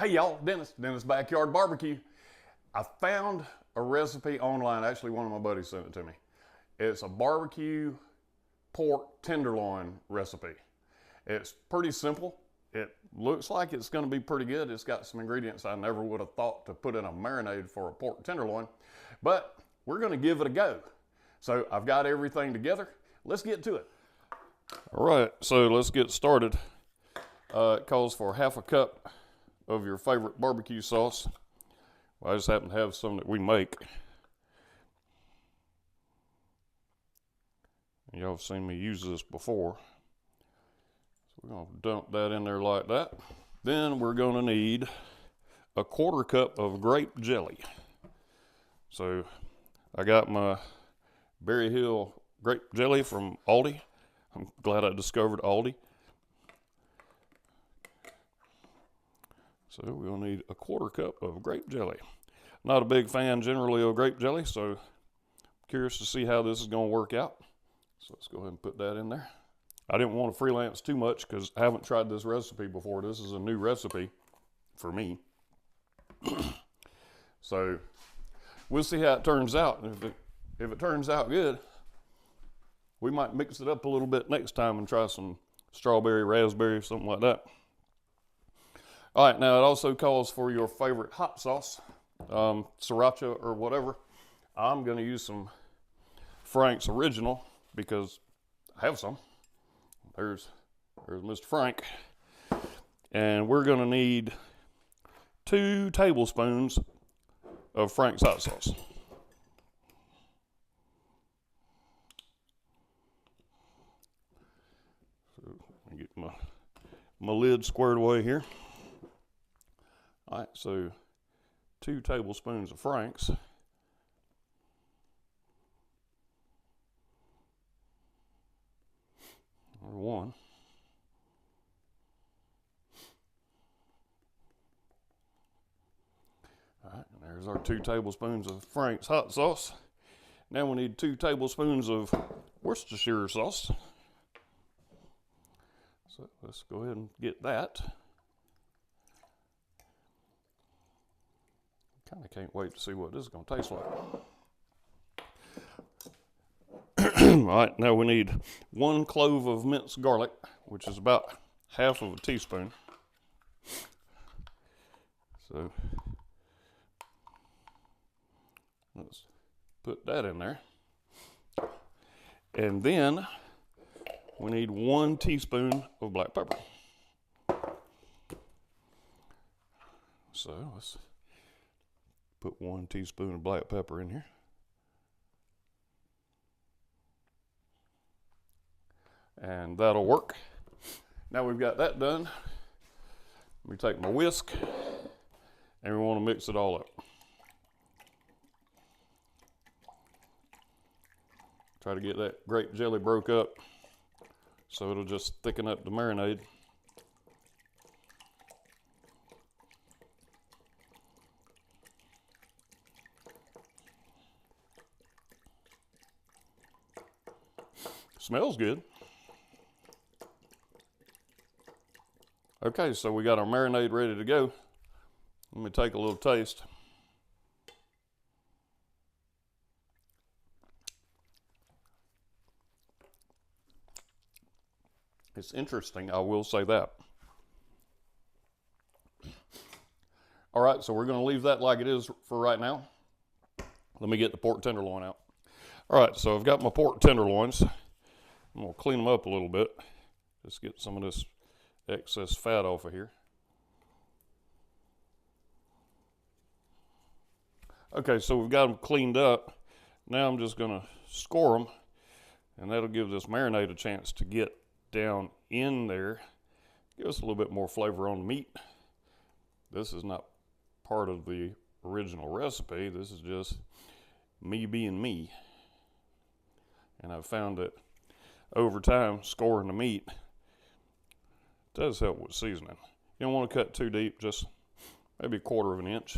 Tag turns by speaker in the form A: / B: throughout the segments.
A: Hey y'all, Dennis Backyard Barbecue. I found a recipe online. Actually, one of my buddies sent it to me. It's a barbecue pork tenderloin recipe. It's pretty simple. It looks like it's going to be pretty good. It's got some ingredients I never would have thought to put in a marinade for a pork tenderloin, but we're going to give it a go. So I've got everything together. Let's get to it. All right, so let's get started. It calls for half a cup of your favorite barbecue sauce. Well, I just happen to have some that we make. Y'all have seen me use this before. So we're going to dump that in there like that. Then we're going to need a quarter cup of grape jelly. So I got my Berry Hill grape jelly from Aldi. I'm glad I discovered Aldi. So we'll need a quarter cup of grape jelly. Not a big fan generally of grape jelly, so curious to see how this is going to work out. So let's go ahead and put that in there. I didn't want to freelance too much because I haven't tried this recipe before. This is a new recipe for me. So we'll see how it turns out. If it turns out good, we might mix it up a little bit next time and try some strawberry, raspberry, something like that. All right, now it also calls for your favorite hot sauce, sriracha or whatever. I'm going to use some Frank's Original because I have some. There's Mr. Frank. And we're going to need 2 tablespoons of Frank's hot sauce. So let me get my lid squared away here. All right, so 2 tablespoons of Frank's. Or 1. All right, and there's our 2 tablespoons of Frank's hot sauce. Now we need 2 tablespoons of Worcestershire sauce. So let's go ahead and get that. Kind of can't wait to see what this is going to taste like. All right, now we need 1 clove of minced garlic, which is about half of a teaspoon. So let's put that in there. And then we need 1 teaspoon of black pepper. So let's put 1 teaspoon of black pepper in here. And that'll work. Now we've got that done. Let me take my whisk and we want to mix it all up. Try to get that grape jelly broke up so it'll just thicken up the marinade. Smells good. Okay, so we got our marinade ready to go. Let me take a little taste. It's interesting, I will say that. All right, so we're going to leave that like it is for right now. Let me get the pork tenderloin out. All right, so I've got my pork tenderloins. I'm going to clean them up a little bit. Just get some of this excess fat off of here. Okay, so we've got them cleaned up. Now I'm just going to score them, and that'll give this marinade a chance to get down in there. Give us a little bit more flavor on the meat. This is not part of the original recipe. This is just me being me. And I've found that over time, scoring the meat does help with seasoning. You don't want to cut too deep, just maybe 1/4 of an inch.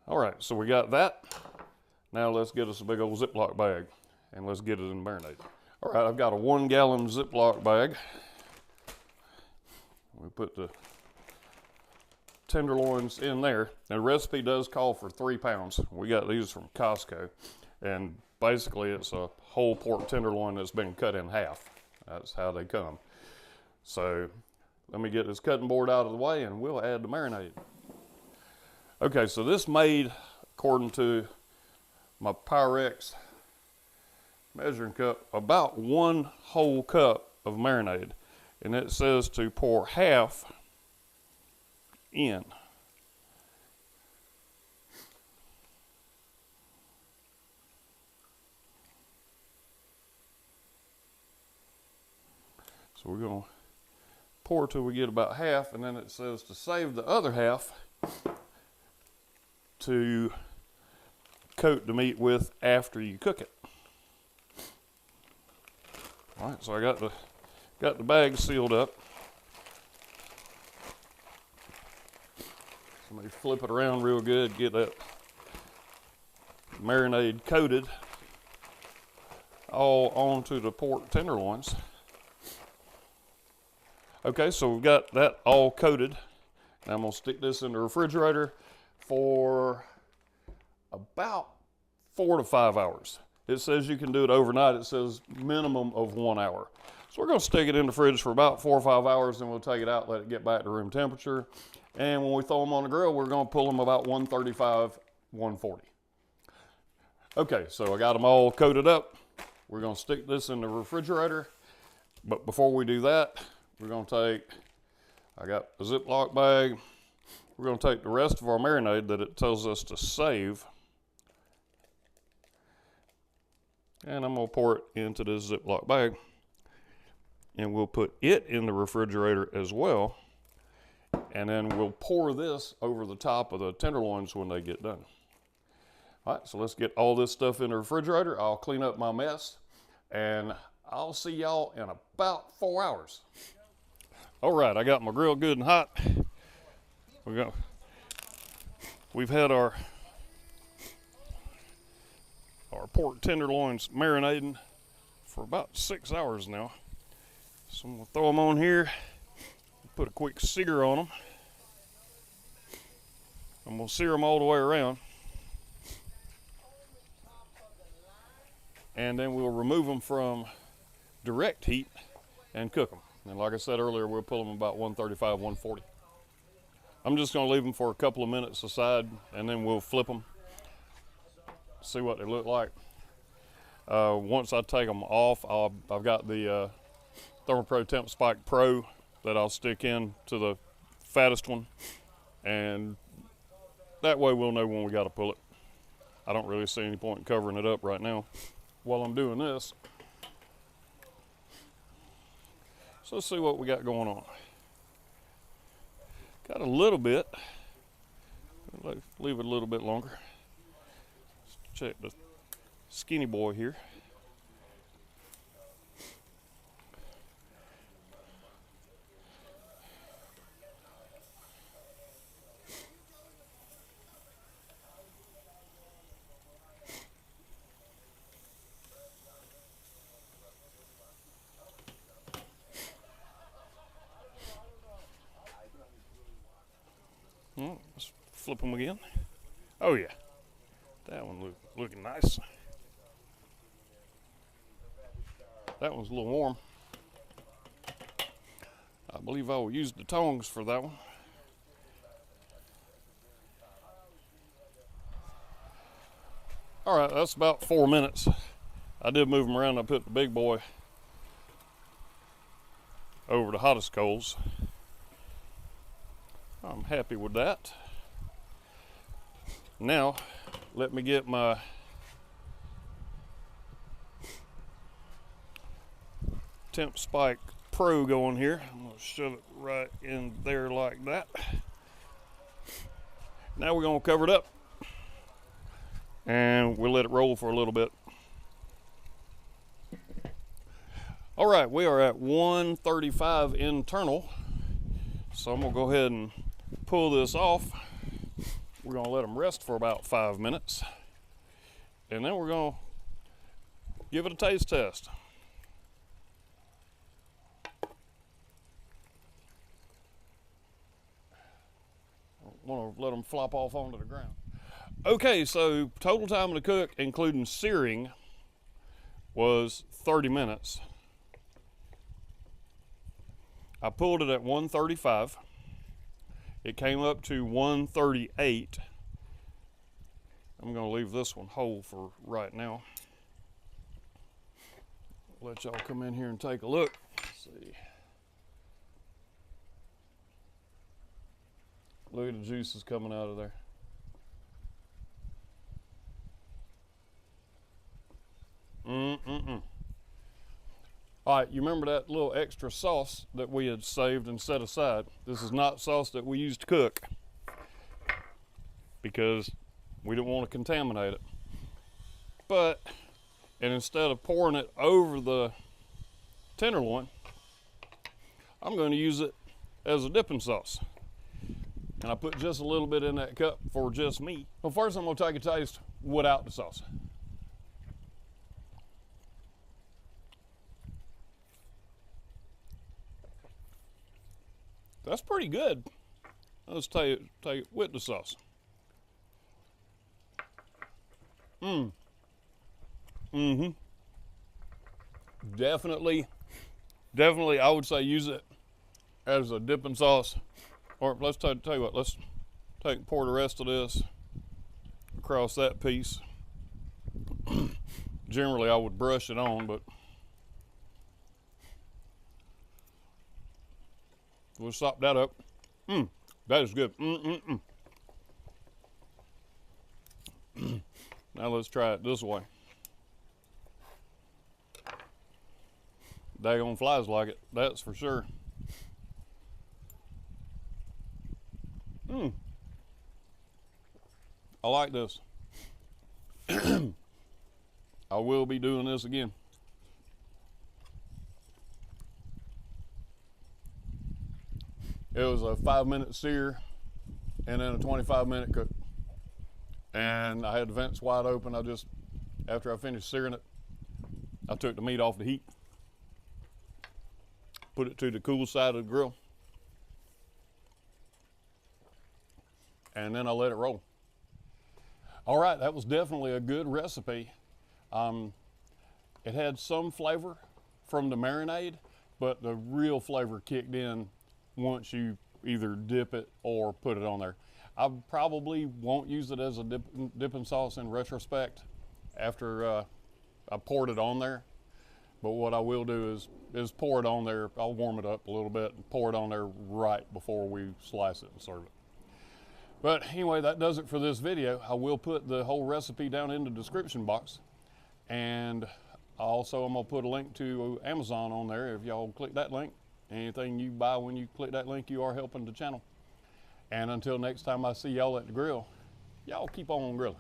A: All right, so we got that. Now let's get us a big old Ziploc bag. and let's get it in marinade. All right, I've got a 1 gallon Ziploc bag. We put the tenderloins in there. And the recipe does call for 3 pounds. We got these from Costco, and basically it's a whole pork tenderloin that's been cut in half. That's how they come. So let me get this cutting board out of the way and we'll add the marinade. Okay, so this made, according to my Pyrex measuring cup, about 1 whole cup of marinade. And it says to pour half in. So we're going to pour till we get about half, and then it says to save the other half to coat the meat with after you cook it. All right, so I got the bag sealed up. Let me flip it around real good, get that marinade coated all onto the pork tenderloins. Okay, so we've got that all coated. Now I'm gonna stick this in the refrigerator for about 4 to 5 hours. It says you can do it overnight. It says minimum of 1 hour. So we're gonna stick it in the fridge for about 4 or 5 hours, and we'll take it out, let it get back to room temperature. And when we throw them on the grill, we're gonna pull them about 135, 140. Okay, so I got them all coated up. We're gonna stick this in the refrigerator. But before we do that, we're gonna take, I got a Ziploc bag. We're gonna take the rest of our marinade that it tells us to save. And I'm gonna pour it into this Ziploc bag. And we'll put it in the refrigerator as well. And then we'll pour this over the top of the tenderloins when they get done. All right, so let's get all this stuff in the refrigerator. I'll clean up my mess, and I'll see y'all in about 4 hours. All right, I got my grill good and hot. We've had our pork tenderloins marinating for about 6 hours now. So I'm gonna throw them on here, put a quick sear on them. I'm gonna sear them all the way around. And then we'll remove them from direct heat and cook them. And like I said earlier, we'll pull them about 135, 140. I'm just gonna leave them for a couple of minutes aside, and then we'll flip them, see what they look like. Once I take them off, I've got the ThermoPro Temp Spike Pro that I'll stick in to the fattest one, and that way we'll know when we got to pull it. I don't really see any point in covering it up right now while I'm doing this. So let's see what we got going on. Got a little bit. Leave it a little bit longer. Let's check the skinny boy here. Let's flip them again. Oh yeah, that one looking nice. That one's a little warm. I believe I will use the tongs for that one. All right, that's about 4 minutes. I did move them around. I put the big boy over the hottest coals. I'm happy with that. Now, let me get my Temp Spike Pro going here. I'm going to shove it right in there like that. Now we're going to cover it up, and we'll let it roll for a little bit. All right, we are at 135 internal, so I'm going to go ahead and pull this off. We're going to let them rest for about 5 minutes, and then we're going to give it a taste test. I want to let them flop off onto the ground. Okay, so total time to cook, including searing, was 30 minutes. I pulled it at 135. It came up to 138. I'm going to leave this one whole for right now. Let y'all come in here and take a look. Let's see. Look at the juices coming out of there. All right, you remember that little extra sauce that we had saved and set aside? This is not sauce that we used to cook because we didn't want to contaminate it. And instead of pouring it over the tenderloin, I'm going to use it as a dipping sauce. And I put just a little bit in that cup for just me. Well, first I'm going to take a taste without the sauce. That's pretty good. Let's take it with the sauce. Definitely, I would say use it as a dipping sauce. Or let's tell you what, let's pour the rest of this across that piece. Generally, I would brush it on, but we'll sop that up. That is good. Now let's try it this way. Daggone flies like it, that's for sure. I like this. I will be doing this again. It was a 5-minute sear and then a 25-minute cook. And I had the vents wide open. After I finished searing it, I took the meat off the heat, put it to the cool side of the grill, and then I let it roll. All right, that was definitely a good recipe. It had some flavor from the marinade, but the real flavor kicked in once you either dip it or put it on there. I probably won't use it as a dipping sauce in retrospect after I poured it on there. But what I will do is pour it on there. I'll warm it up a little bit and pour it on there right before we slice it and serve it. But anyway, that does it for this video. I will put the whole recipe down in the description box. And also I'm gonna put a link to Amazon on there. If y'all click that link, anything you buy when you click that link, you are helping the channel. And until next time I see y'all at the grill, y'all keep on grilling.